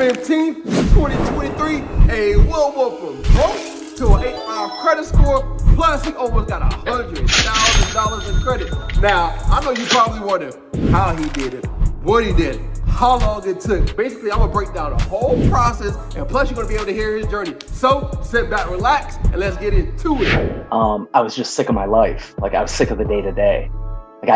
15th, 2023, a Wilbur from broke to an 8.5 credit score, plus he almost got $100,000 in credit. Now, I know you probably wonder how he did it, what he did, how long it took. Basically, I'm gonna break down the whole process, and plus you're gonna be able to hear his journey. So, sit back, relax, and let's get into it. I was just sick of my life. Like, I was sick of the day-to-day. Like,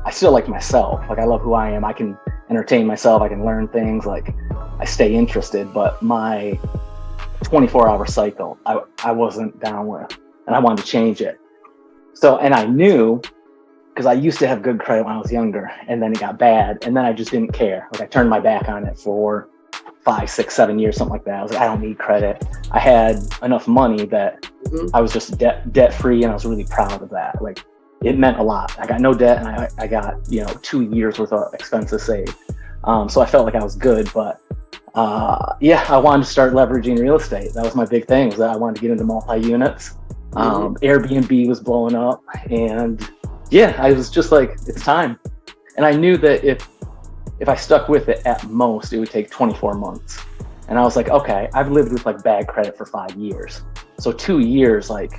I still like myself. Like, I love who I am. I can entertain myself. I can learn things. Like, I stay interested, but my 24-hour cycle, I wasn't down with, and I wanted to change it. So, and I knew, because I used to have good credit when I was younger, and then it got bad, and then I just didn't care. Like, I turned my back on it for 5, 6, 7 years, something like that. I was like, I don't need credit. I had enough money that I was just debt free, and I was really proud of that. Like, it meant a lot. I got no debt, and I got 2 years worth of expenses saved. So I felt like I was good, but I wanted to start leveraging real estate. That was my big thing, was that I wanted to get into multi-units. Airbnb was blowing up, and I was just like, it's time. And I knew that if I stuck with it, at most, it would take 24 months. And I was like, okay, I've lived with like bad credit for 5 years. So 2 years, like,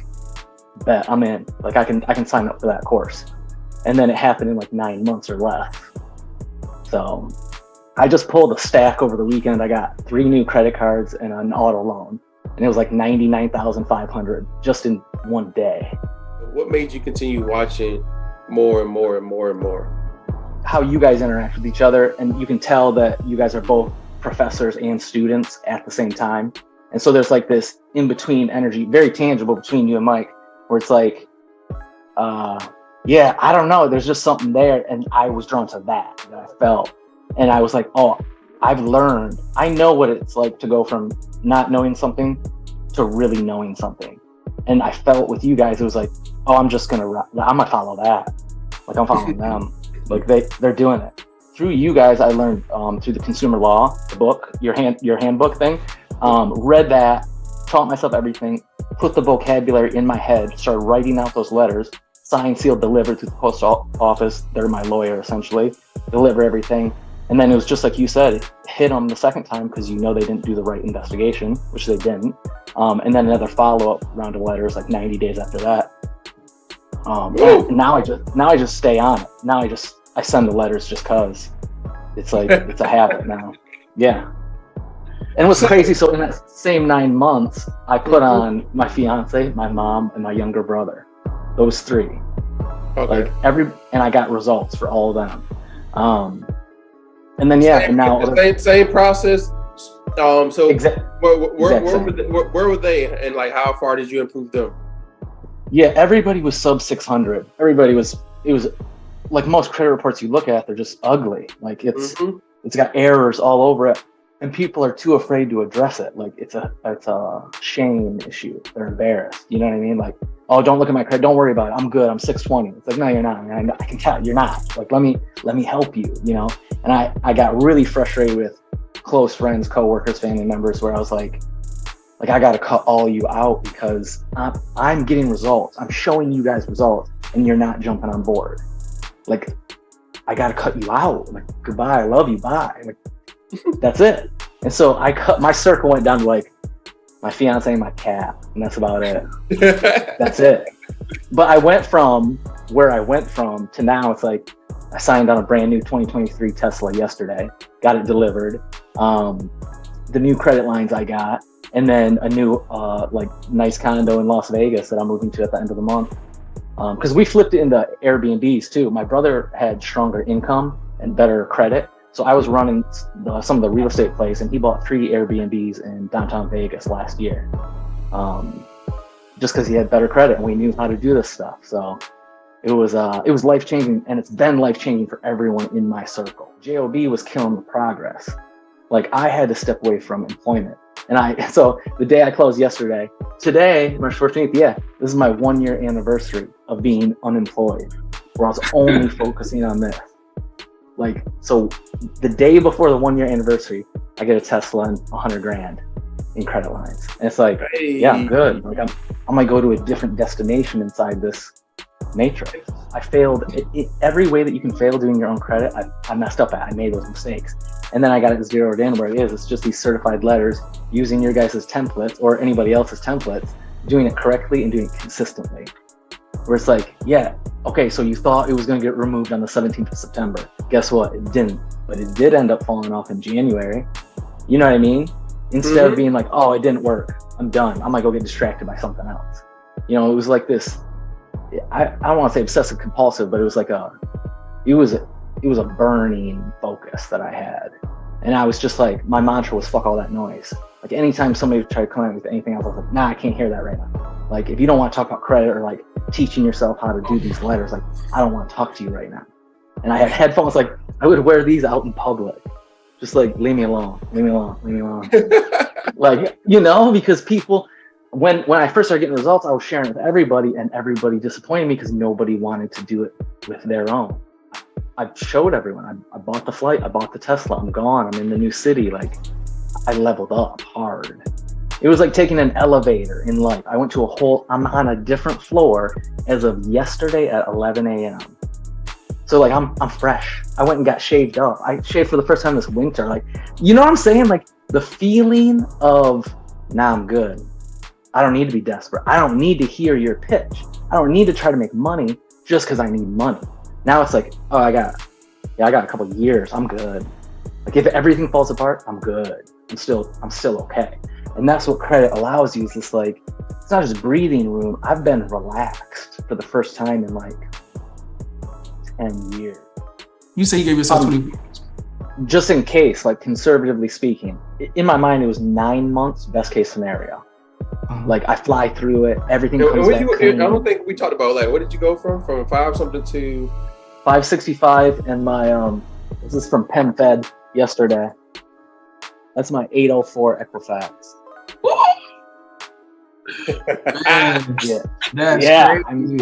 bet I'm in. Like, I can sign up for that course. And then it happened in like 9 months or less. So I just pulled a stack over the weekend. I got 3 new credit cards and an auto loan. And it was like $99,500 just in one day. What made you continue watching more and more and more and more? How you guys interact with each other, and you can tell that you guys are both professors and students at the same time. And so there's like this in-between energy, very tangible between you and Mike, where it's like, I don't know, there's just something there. And I was drawn to that I felt. And I was like, oh, I've learned, I know what it's like to go from not knowing something to really knowing something. And I felt with you guys, it was like, oh, I'm gonna follow that. Like, I'm following them. Like, they're doing it. Through you guys, I learned through the consumer law, the book, your handbook thing, read that, taught myself everything, put the vocabulary in my head, started writing out those letters, signed, sealed, delivered to the post office. They're my lawyer, essentially, deliver everything. And then it was just like you said, hit them the second time because they didn't do the right investigation, which they didn't. And then another follow-up round of letters like 90 days after that. Now I just stay on it. Now I send the letters just cause it's like, it's a habit now. Yeah. And what's crazy, so in that same 9 months, I put on my fiance, my mom, and my younger brother. Those 3. Okay. Like and I got results for all of them. And then same process. So exactly. Where were they, and like how far did you improve them? Yeah, everybody was sub 600. It was like most credit reports you look at, they're just ugly. Like, it's got errors all over it, and people are too afraid to address it. Like, it's a shame issue. They're embarrassed. You know what I mean? Like, oh, don't look at my credit. Don't worry about it. I'm good. I'm 620. It's like, no, you're not. I can tell you're not. Like, let me help you. And I got really frustrated with close friends, coworkers, family members, where I was like I got to cut all you out because I'm getting results. I'm showing you guys results, and you're not jumping on board. Like, I got to cut you out. Like, goodbye. I love you. Bye. Like, that's it. And so my circle went down to like my fiance and my cat, and that's about it. That's it. But I went from where I went from to now, it's like I signed on a brand new 2023 Tesla yesterday, got it delivered. The new credit lines I got, and then a new nice condo in Las Vegas that I'm moving to at the end of the month. Because we flipped it into Airbnbs too. My brother had stronger income and better credit, so I was running some of the real estate plays, and he bought 3 Airbnbs in downtown Vegas last year, just because he had better credit, and we knew how to do this stuff. So it was life-changing, and it's been life-changing for everyone in my circle. JOB was killing the progress. Like, I had to step away from employment. So the day I closed yesterday, today, March 14th, this is my 1-year anniversary of being unemployed, where I was only focusing on this. Like, so the day before the 1-year anniversary, I get a Tesla and $100,000 in credit lines. And it's like, hey. Yeah, I'm good. Like, I might go to a different destination inside this matrix. I failed every way that you can fail doing your own credit. I messed up at. I made those mistakes, and then I got it zeroed in where it is. It's just these certified letters using your guys' templates or anybody else's templates, doing it correctly and doing it consistently. Where it's like, yeah, okay, so you thought it was going to get removed on the 17th of September. Guess what? It didn't, but it did end up falling off in January. You know what I mean? Instead of being like, oh, it didn't work, I'm done, I might go get distracted by something else. You know, it was like this. I don't want to say obsessive compulsive, but it was like it was a burning focus that I had. And I was just like, my mantra was fuck all that noise. Like anytime somebody tried to come at me with anything else, I was like, nah, I can't hear that right now. Like if you don't want to talk about credit or like teaching yourself how to do these letters, like I don't want to talk to you right now. And I had headphones, like I would wear these out in public. Just like, leave me alone, leave me alone, leave me alone. Like, you know, because people, when I first started getting results, I was sharing with everybody and everybody disappointed me because nobody wanted to do it with their own. I showed everyone, I bought the flight, I bought the Tesla, I'm gone, I'm in the new city. Like I leveled up hard. It was like taking an elevator in life. I went to I'm on a different floor as of yesterday at 11 a.m. So like I'm fresh. I went and got shaved up. I shaved for the first time this winter. Like, you know what I'm saying? Like the feeling of, nah, I'm good. I don't need to be desperate. I don't need to hear your pitch. I don't need to try to make money just because I need money. Now it's like, oh, I got a couple of years. I'm good. Like if everything falls apart, I'm good. I'm still okay. And that's what credit allows you, is this like, it's not just breathing room. I've been relaxed for the first time in like 10 years. You say you gave yourself 20. Just in case, like conservatively speaking, in my mind, it was 9 months, best case scenario. Like I fly through it, everything comes back clean. I don't think we talked about, like, what did you go from 5 something to 565, and my this is from PenFed yesterday. That's my 804 Equifax. That's crazy.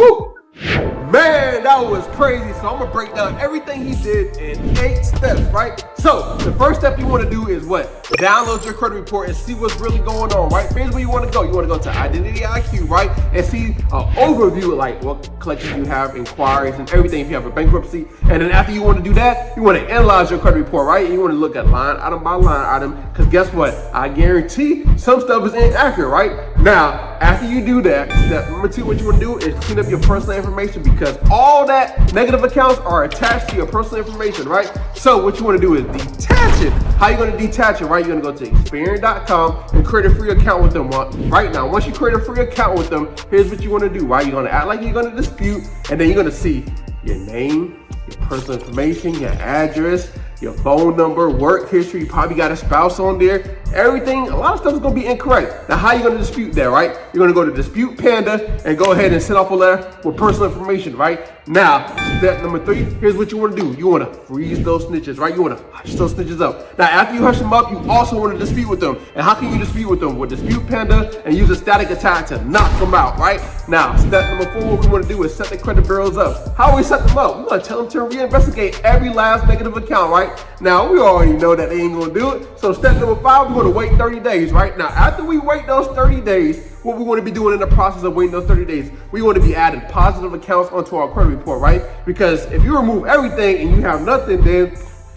Man, that was crazy. So I'm gonna break down everything he did in 8 steps, right? So the first step you want to do is what? Download your credit report and see what's really going on, right? Here's where you want to go. You want to go to Identity IQ, right? And see an overview of like what collections you have, inquiries, and everything if you have a bankruptcy. And then after you want to do that, you want to analyze your credit report, right? And you want to look at line item by line item, because guess what? I guarantee some stuff is inaccurate, right? Now, after you do that, step number 2, what you want to do is clean up your personal information, because all that negative accounts are attached to your personal information, right? So what you want to do is detach it. How you going to detach it, right? You're going to go to Experian.com and create a free account with them right now. Once you create a free account with them, here's what you want to do, right? You're going to act like you're going to dispute, and then you're going to see your name, your personal information, your address, your phone number, work history. You probably got a spouse on there. Everything, a lot of stuff is gonna be incorrect. Now, how are you gonna dispute that, right? You're gonna go to Dispute Panda and go ahead and send off a letter with personal information, right? Now, step number 3, here's what you wanna do. You wanna freeze those snitches, right? You wanna hush those snitches up. Now, after you hush them up, you also wanna dispute with them. And how can you dispute with them? With Dispute Panda and use a static attack to knock them out, right? Now, step number 4, what we wanna do is set the credit bureaus up. How do we set them up? We're gonna tell them to reinvestigate every last negative account, right? Now, we already know that they ain't gonna do it. So step number 5, we're gonna wait 30 days, right? Now, after we wait those 30 days, what we want to be doing in the process of waiting those 30 days, we want to be adding positive accounts onto our credit report, right? Because if you remove everything and you have nothing, then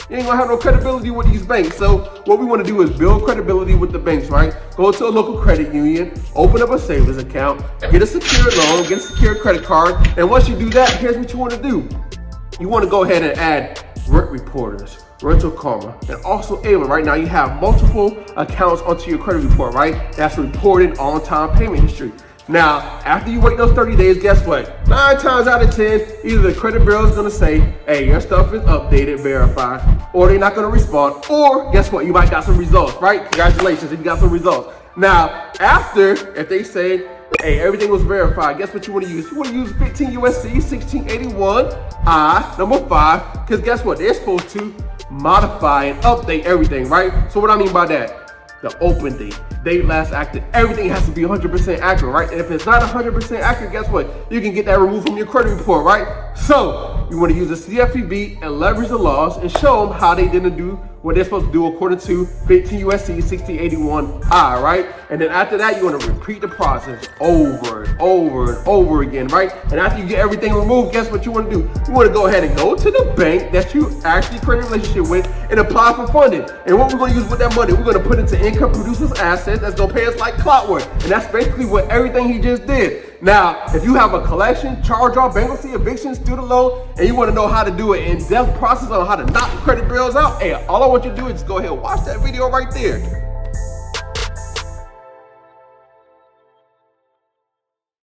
you ain't gonna have no credibility with these banks. So what we want to do is build credibility with the banks, right? Go to a local credit union, open up a savings account, get a secured loan, get a secured credit card. And once you do that, here's what you want to do. You want to go ahead and add rent reporters, Rental Karma, and also Ava. Right now you have multiple accounts onto your credit report, right? That's reporting on-time payment history. Now, after you wait those 30 days, guess what? 9 times out of 10, either the credit bureau is gonna say, hey, your stuff is updated, verified, or they're not gonna respond, or guess what? You might got some results, right? Congratulations if you got some results. Now, after, if they say, hey, everything was verified, guess what you want to use? You want to use 15 USC 1681 I number 5, because guess what? They're supposed to modify and update everything, right? So what I mean by that, the open date last active, everything has to be 100% accurate, right? And if it's not 100% accurate, guess what? You can get that removed from your credit report, right? So you want to use the CFPB and leverage the laws and show them how they didn't do what they're supposed to do according to 15 USC 1681I, right? And then after that, you want to repeat the process over and over and over again, right? And after you get everything removed, guess what you want to do? You want to go ahead and go to the bank that you actually create a relationship with and apply for funding. And what we're going to use with that money, we're going to put into income producers assets that's going to pay us like clockwork. And that's basically what everything he just did. Now, if you have a collection, charge-off, bankruptcy, eviction, student loan, and you want to know how to do an in-depth process on how to knock credit bills out, hey, all I want you to do is just go ahead and watch that video right there.